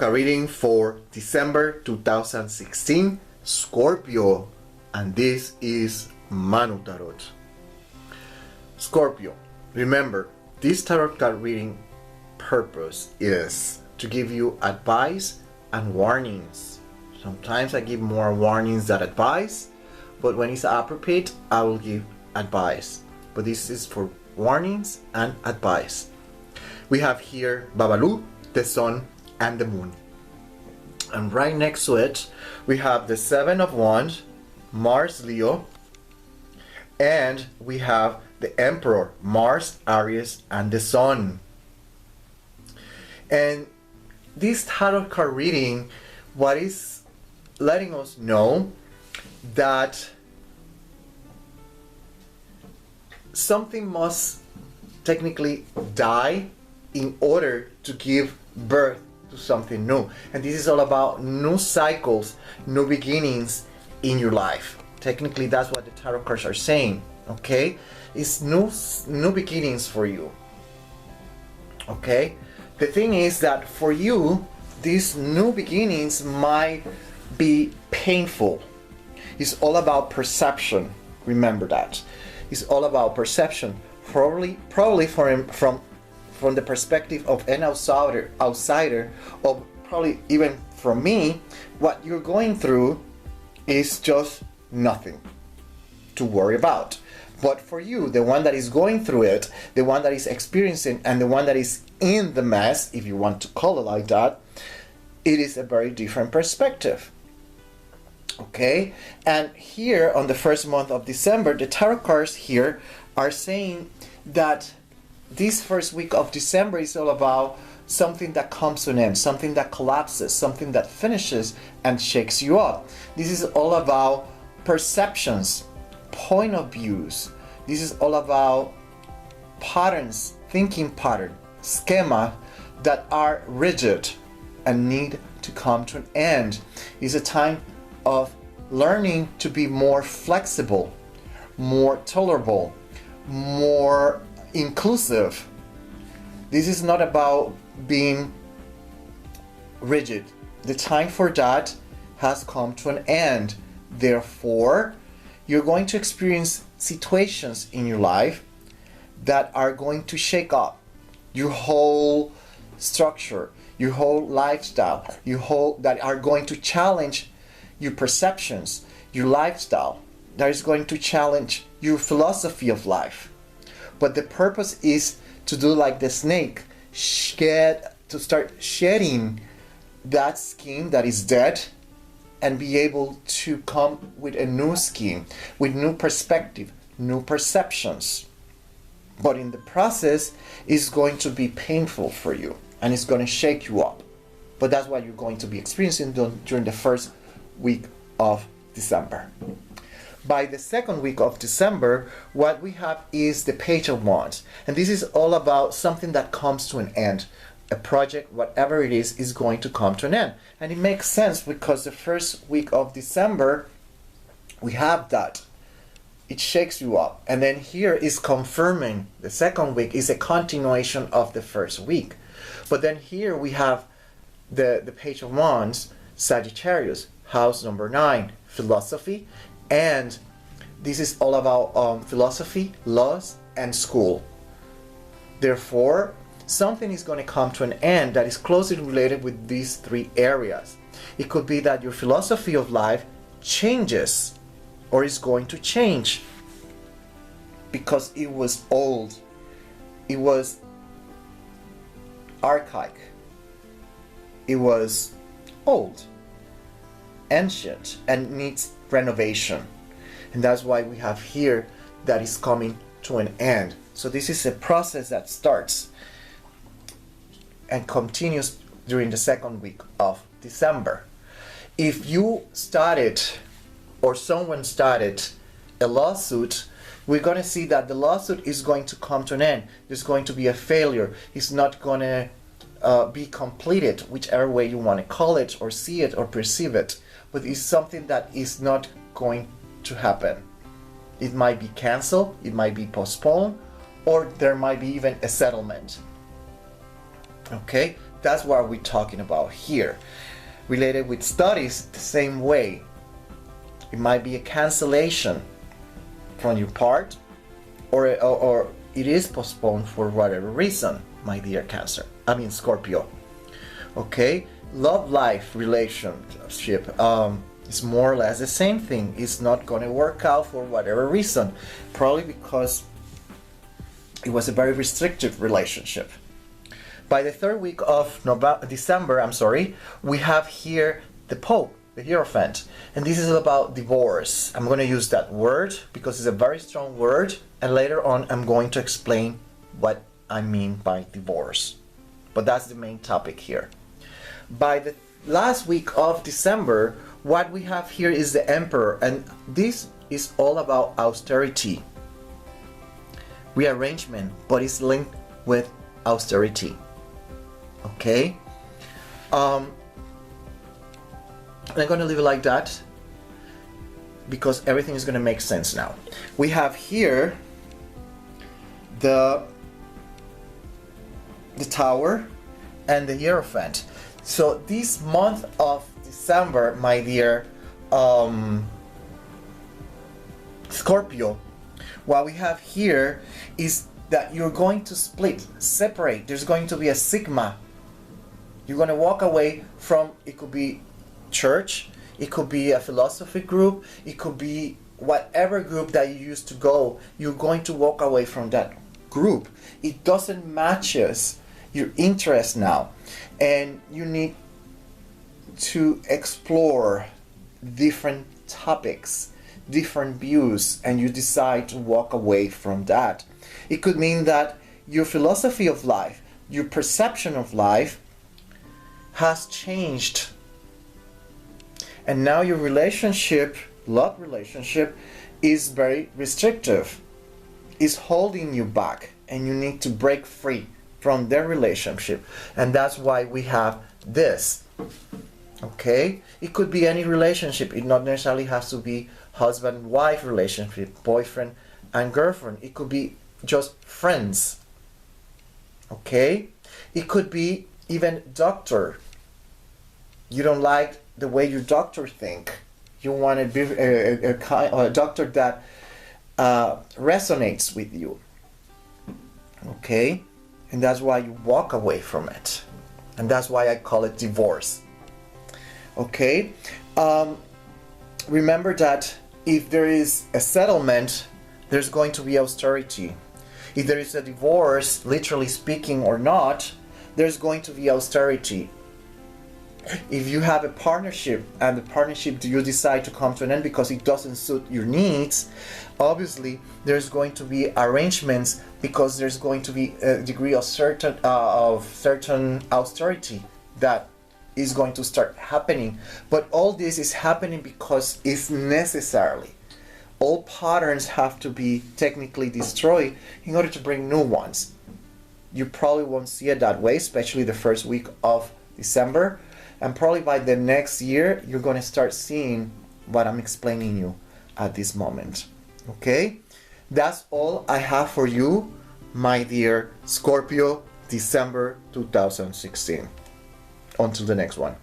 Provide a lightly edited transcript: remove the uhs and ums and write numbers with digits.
card reading for December 2016, Scorpio, and this is Manu Tarot. Scorpio, remember, this tarot card reading purpose is to give you advice and warnings. Sometimes I give more warnings than advice, but when it's appropriate, I will give advice. But this is for warnings and advice. We have here Babalu, the Sun, and the Moon. And right next to it, we have the Seven of Wands, Mars, Leo, and we have the Emperor, Mars, Aries, and the Sun. And this tarot card reading, what is letting us know that something must technically die in order to give birth to something new. And this is all about new cycles, new beginnings in your life. Technically, that's what the tarot cards are saying, okay? It's new beginnings for you, okay? The thing is that for you, these new beginnings might be painful. It's all about perception. Remember that. It's all about perception. Probably from the perspective of an outsider, or probably even from me, what you're going through is just nothing to worry about. But for you, the one that is going through it, the one that is experiencing, and the one that is in the mess, if you want to call it like that, it is a very different perspective. Okay? And here on the first month of December, the tarot cards here are saying that this first week of December is all about something that comes to an end, something that collapses, something that finishes and shakes you up. This is all about perceptions, point of views. This is all about patterns, thinking pattern, schema that are rigid and need to come to an end. It's a time of learning to be more flexible, more tolerable, more inclusive. This is not about being rigid. The time for that has come to an end. Therefore, you're going to experience situations in your life that are going to shake up your whole structure, your whole lifestyle, that are going to challenge your perceptions, your lifestyle, that is going to challenge your philosophy of life. But the purpose is to do like the snake, to start shedding that skin that is dead and be able to come with a new skin, with new perspective, new perceptions. But in the process, it's going to be painful for you and it's going to shake you up. But that's what you're going to be experiencing during the first week of December. By the second week of December, what we have is the Page of Wands. And this is all about something that comes to an end. A project, whatever it is going to come to an end. And it makes sense because the first week of December, we have that. It shakes you up. And then here is confirming. The second week is a continuation of the first week. But then here we have the Page of Wands, Sagittarius, house number 9, philosophy. And this is all about philosophy, laws, and school. Therefore, something is going to come to an end that is closely related with these three areas. It could be that your philosophy of life changes or is going to change because it was old, it was archaic, it was old, ancient, and needs renovation. And that's why we have here that is coming to an end. So this is a process that starts and continues during the second week of December. If you started or someone started a lawsuit, we're going to see that the lawsuit is going to come to an end. There's going to be a failure. It's not going to be completed, whichever way you want to call it or see it or perceive it. But it's something that is not going to happen. It might be canceled, it might be postponed, or there might be even a settlement. Okay, that's what we're talking about here. Related with studies, the same way. It might be a cancellation from your part, or it is postponed for whatever reason, my dear Scorpio. Okay, love life relationship is more or less the same thing. It's not going to work out for whatever reason, probably because it was a very restrictive relationship. By the third week of December, we have here the Pope, the Hierophant, and this is about divorce. I'm going to use that word because it's a very strong word, and later on I'm going to explain what I mean by divorce. But that's the main topic here. By the last week of December, what we have here is the Emperor, and this is all about austerity, rearrangement, but it's linked with austerity. Okay, I'm going to leave it like that because everything is going to make sense now. We have here the Tower and the Hierophant. So this month of December, my dear Scorpio, what we have here is that you're going to separate. There's going to be a sigma. You're going to walk away from, it could be church, it could be a philosophy group, it could be whatever group that you used to go. You're going to walk away from that group. It doesn't matches your interest now, and you need to explore different topics, different views, and you decide to walk away from that. It could mean that your philosophy of life, your perception of life has changed, and now your love relationship is very restrictive, is holding you back, and you need to break free from their relationship. And that's why we have this. Okay, it could be any relationship. It not necessarily has to be husband-wife relationship, boyfriend and girlfriend. It could be just friends. Okay, it could be even doctor. You don't like the way your doctor think. You want a doctor that resonates with you. Okay, and that's why you walk away from it, and that's why I call it divorce. Okay, remember that if there is a settlement, there's going to be austerity. If there is a divorce, literally speaking or not, there's going to be austerity. If you have a partnership and the partnership you decide to come to an end because it doesn't suit your needs, obviously there's going to be arrangements because there's going to be a degree of certain austerity that is going to start happening. But all this is happening because it's necessarily. All patterns have to be technically destroyed in order to bring new ones. You probably won't see it that way, especially the first week of December. And probably by the next year, you're going to start seeing what I'm explaining you at this moment. Okay? That's all I have for you, my dear Scorpio, December 2016. Until the next one.